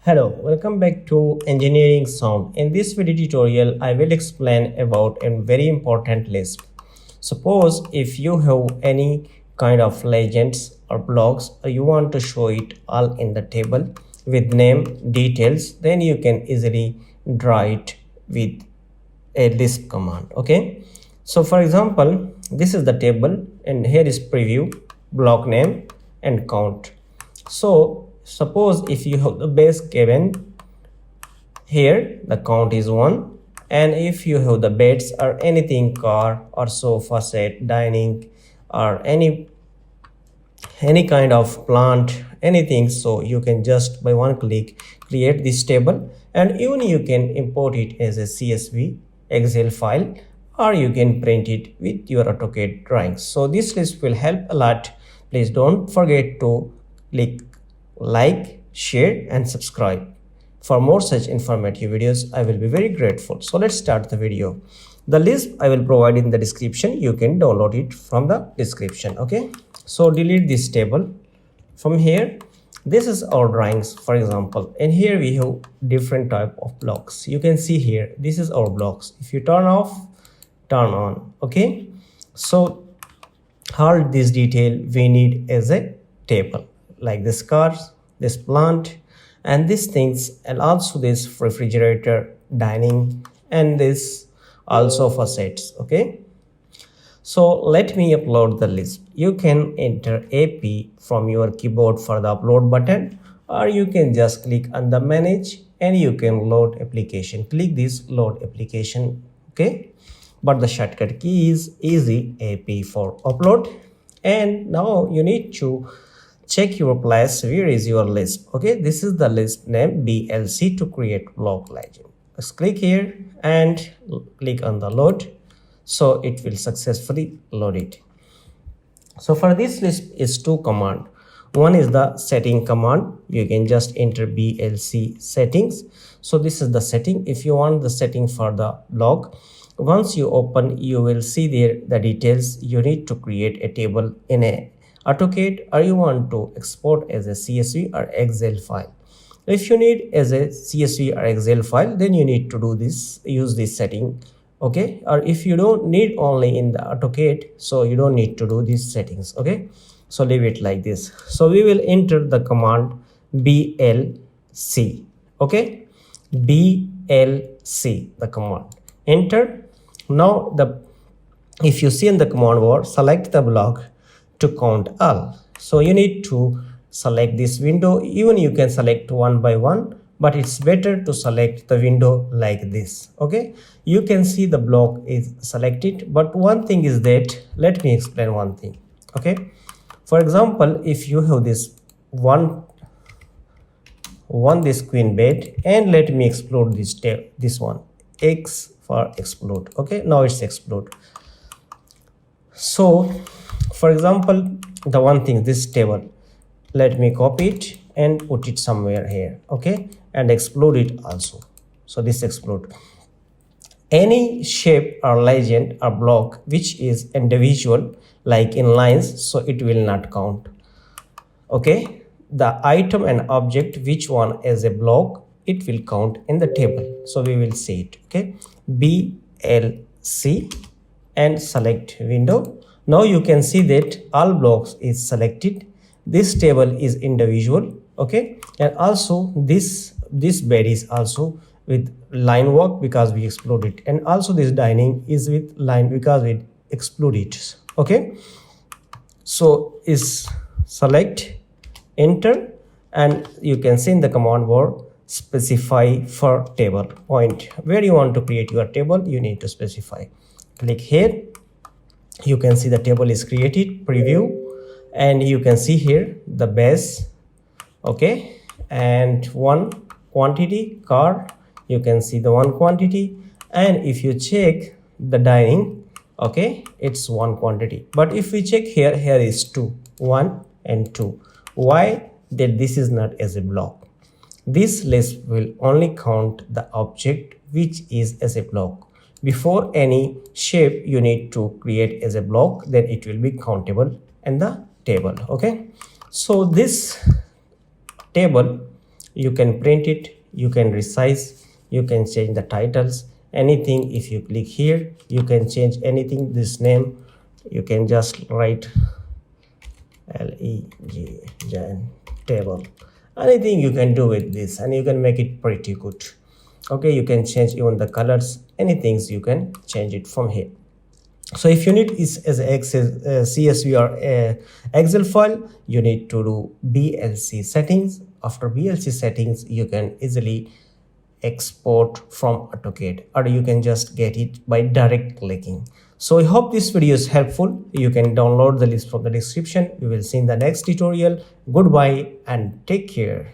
Hello, welcome back to Engineering Sound. In this video tutorial, I will explain about a very important list. Suppose if you have any kind of legends or blocks, or you want to show it all in the table with name details, then you can easily draw it with a Lisp command. Okay, so for example, this is the table and here is preview, block name and count. So suppose if you have the base given here, the count is 1, and if you have the beds or anything, car or sofa set, dining or any kind of plant, anything, so you can just by one click create this table, and even you can import it as a CSV Excel file, or you can print it with your AutoCAD drawings. So this list will help a lot. Please don't forget to click like, share and subscribe. For more such informative videos, I will be very grateful. So let's start the video. The list I will provide in the description. You can download it from the description. Okay, so delete this table. From here, this is our drawings, for example, and here we have different type of blocks. You can see here, this is our blocks. If you turn off, turn on. Okay, so all this detail we need as a table, like this cars, this plant and these things, and also this refrigerator, dining, and this also facets. Okay, so let me upload the list. You can enter AP from your keyboard for the upload button, or you can just click on the manage and you can load application. Click this load application. Okay, but the shortcut key is easy AP for upload. And now you need to check your place. Where is your list? Okay, this is the list name BLC to create block legend. Let's click here and click on the load, so it will successfully load it. So for this list is two command. One is the setting command. You can just enter BLC settings. So this is the setting. If you want the setting for the block, once you open, you will see there the details. You need to create a table in a AutoCAD, or you want to export as a CSV or Excel file. If you need as a CSV or Excel file, then you need to do this, use this setting. Okay, or if you don't need only in the AutoCAD, so you don't need to do these settings. Okay, so leave it like this. So we will enter the command BLC. Okay, BLC, the command, enter. Now if you see in the command bar, select the block to count all. So you need to select this window. Even you can select one by one, but it's better to select the window like this. Okay, you can see the block is selected, but one thing is that, let me explain one thing. Okay, for example, if you have this one this queen bed, and let me explode this one, X for explode. Okay, now it's explode. So for example, the one thing, this table, let me copy it and put it somewhere here. Okay, and explode it also. So this explode. Any shape or legend or block which is individual, like in lines, so it will not count. Okay, the item and object which one is a block, it will count in the table. So we will see it. Okay, BLC and select window. Now you can see that all blocks is selected. This table is individual. Okay, and also this bed is also with line work because we explode it, and also this dining is with line because we explode it. Okay, so is select, enter, and you can see in the command bar specify for table point where you want to create your table. You need to specify. Click here. You can see the table is created, preview, and you can see here the base. Okay, and one quantity, car, you can see the one quantity, and if you check the dining, okay, it's one quantity. But if we check here, here is 2, 1 and 2. Why that this is not as a block? This list will only count the object which is as a block. Before any shape you need to create as a block, then it will be countable in the table. Okay, so this table You can print it, you can resize, you can change the titles, anything. If you click here, you can change anything. This name, you can just write leg table, anything you can do with this, and you can make it pretty good. Okay, you can change even the colors, anything you can change it from here. So if you need is as CSV or Excel file, you need to do BLC settings. After BLC settings, you can easily export from AutoCAD, or you can just get it by direct clicking. So I hope this video is helpful. You can download the list from the description. We will see in the next tutorial. Goodbye and take care.